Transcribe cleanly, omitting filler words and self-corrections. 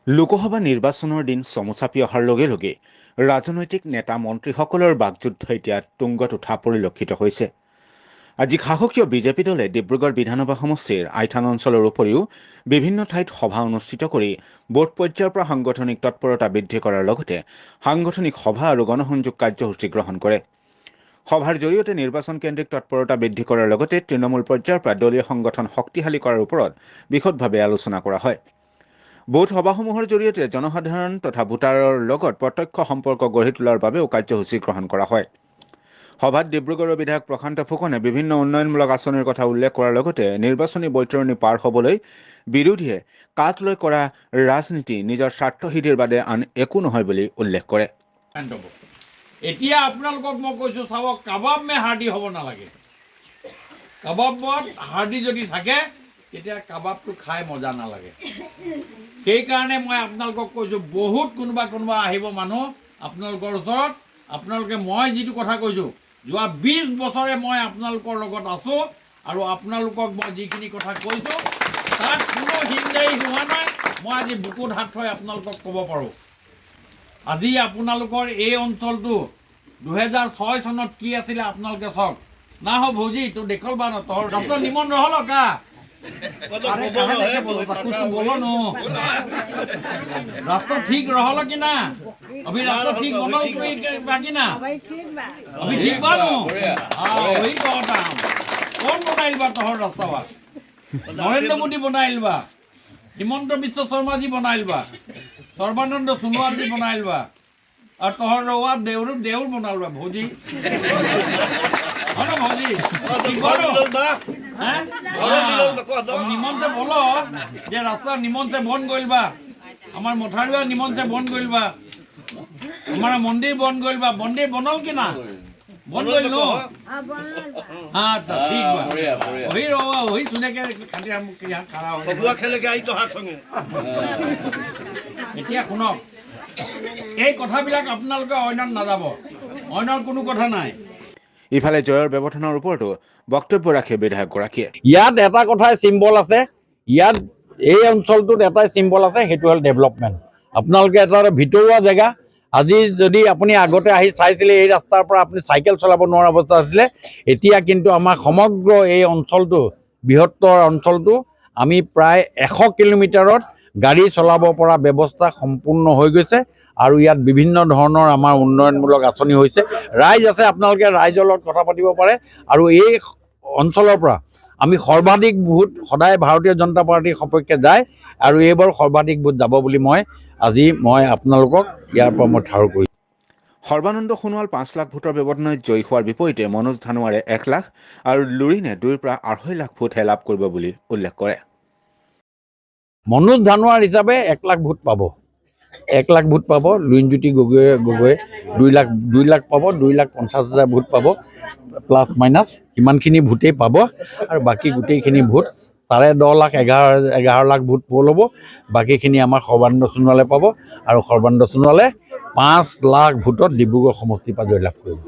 লোকসভা নিৰ্বাচনৰ দিন চমু চাপি অহাৰ লগে লগে ৰাজনৈতিক নেতা মন্ত্ৰীসকলৰ বাকযুদ্ধ এতিয়া তুংগত উঠা পৰিলক্ষিত হৈছে। আজি শাসকীয় বিজেপি দলে ডিব্ৰুগড় বিধানসভা সমষ্টিৰ আইথান অঞ্চলৰ উপৰিও বিভিন্ন ঠাইত সভা অনুষ্ঠিত কৰি বুথ পৰ্যায়ৰ পৰা সাংগঠনিক তৎপৰতা বৃদ্ধি কৰাৰ লগতে সাংগঠনিক সভা আৰু গণসংযোগ কাৰ্যসূচী গ্ৰহণ কৰে। সভাৰ জৰিয়তে নিৰ্বাচন কেন্দ্ৰিক তৎপৰতা বৃদ্ধি কৰাৰ লগতে তৃণমূল পৰ্যায়ৰ পৰা দলীয় সংগঠন শক্তিশালী কৰাৰ ওপৰত বিশদভাৱে আলোচনা কৰা হয়। বুথ সভাসমূহৰ জৰিয়তে জনসাধাৰণ তথা ভোটাৰৰ লগত প্ৰত্যক্ষ সম্পৰ্ক গঢ়ি তোলাৰ বাবেও কাৰ্যসূচী গ্ৰহণ কৰা হয়। সভাত ডিব্ৰুগড়ৰ বিধায়ক প্ৰশান্ত ফুকনে বিভিন্ন উন্নয়নমূলক আঁচনিৰ কথা উল্লেখ কৰাৰ লগতে নিৰ্বাচনী বৈতৰণি পাৰ হ'বলৈ বিৰোধীয়ে কাক লৈ কৰা ৰাজনীতি নিজৰ স্বাৰ্থসিদ্ধিৰ বাদে আন একো নহয় বুলি উল্লেখ কৰে। এতিয়া আপোনালোকক মই কৈছোঁ, চাব, কাবাব মে হাৰ্ডি হ'ব নালাগে। কাবাবত হাৰ্ডি যদি থাকে তেতিয়া কাবাবটো খাই মজা নালাগে। সেইকাৰণে মই আপোনালোকক কৈছোঁ, বহুত কোনোবা আহিব মানুহ আপোনালোকৰ ওচৰত। আপোনালোকে মই যিটো কথা কৈছোঁ, যোৱা 20 বছৰে মই আপোনালোকৰ লগত আছোঁ আৰু আপোনালোকক মই যিখিনি কথা কৈছোঁ তাত কোনো হিন্দাৰি হোৱা নাই। মই আজি বুকুত হাত থৈ আপোনালোকক ক'ব পাৰোঁ, আজি আপোনালোকৰ এই অঞ্চলটো 2006 চনত কি আছিলে আপোনালোকে চাওক না। হ ভৌজি তো দেখল বা তোর রাস্তা নিমন রহল কা আরে কাহে লেকে বলো कुछ बोलो नो रास्ता ठीक रहल कि ना? अभी रास्ता ठीक बनल बाकी ना? अभी ठीक बा नो? हां वही कहता हम। कौन बनाइल बा तोहर रास्ता बा? नरेंद्र मोदी बनाइल बा, हिमंत विश्व शर्मा जी बनाइल बा, सर्बानंद सोनोवाल जी बनाइल बा, और तोहर रउआ देउर बनाल बा भौजी। হলো ভৌজি ঠিক বলো হ্যাঁ নিমন से बोलो যে রাস্তা নিমন से বন গইল বা, আমার মথারিয়া নিমন से বন গইল বা, हमारा मंदिर बन गइल बा। मंदिर बनल कि ना? बन गइल नो? हां तो ठीक बा। वही रवा वही सुने के खाली हम यहां खड़ा हो बबुआ खेले के आई तो हाथ संगे এতিয়া শুনক, এই কথাবিলাক আপোনালোকে অন্যান্য নাযাব, অন্যান্য কোনো কথা নাই। ইফালে জয়ৰ ব্যৱধানৰ ওপৰতো বক্তব্য ৰাখে বিধায়কগৰাকীয়ে। ইয়াত এটা কথাই চিম্বল আছে, ইয়াত এই অঞ্চলটোত এটাই চিম্বল আছে, সেইটো হ'ল ডেভেলপমেণ্ট। আপোনালোকে এটা ভিতৰুৱা জেগা, আজি যদি আপুনি আগতে আহি চাইছিলে এই ৰাস্তাৰ পৰা আপুনি চাইকেল চলাব নোৱাৰা অৱস্থা আছিলে, এতিয়া কিন্তু আমাৰ সমগ্ৰ এই অঞ্চলটো, বৃহত্তৰ অঞ্চলটো আমি প্ৰায় 100 কিলোমিটাৰত গাড়ী চলাব পৰা ব্যৱস্থা সম্পূৰ্ণ হৈ গৈছে আৰু ইয়াত বিভিন্ন ধৰণৰ আমাৰ উন্নয়নমূলক আঁচনি হৈছে। ৰাইজ আছে, আপোনালোকে ৰাইজৰ লগত কথা পাতিব পাৰে। আৰু এই অঞ্চলৰ পৰা আমি সৰ্বাধিক ভোট সদায় ভাৰতীয় জনতা পাৰ্টিৰ সপক্ষে যায় আৰু এইবাৰ সৰ্বাধিক ভোট যাব বুলি মই আপোনালোকক ইয়াৰ পৰা মই ঠাৰ কৰিছোঁ। সৰ্বানন্দ সোণোৱাল 5 লাখ ভোটৰ ব্যৱধানত জয়ী হোৱাৰ বিপৰীতে মনোজ ধানোৱাৰে 1 লাখ আৰু লুৰিনে 2 পৰা 2.5 লাখ ভোটহে লাভ কৰিব বুলি উল্লেখ কৰে। মনোজ ধানোৱাৰ হিচাপে 1 লাখ ভোট পাব, 1 লাখ ভোট পাব। লুৰিণজ্যোতি গগৈয়ে 2 লাখ পাব, 2,50,000 ভোট পাব, প্লাছ মাইনাছ ইমানখিনি ভোটেই পাব। আৰু বাকী গোটেইখিনি vote 10.5 lakh 11 lakh vote pole হ'ব। বাকীখিনি আমাৰ সৰ্বানন্দ সোণোৱালে পাব আৰু সৰ্বানন্দ সোণোৱালে 5 লাখ ভোটত ডিব্ৰুগড় সমষ্টিৰ পৰা জয়লাভ কৰিব।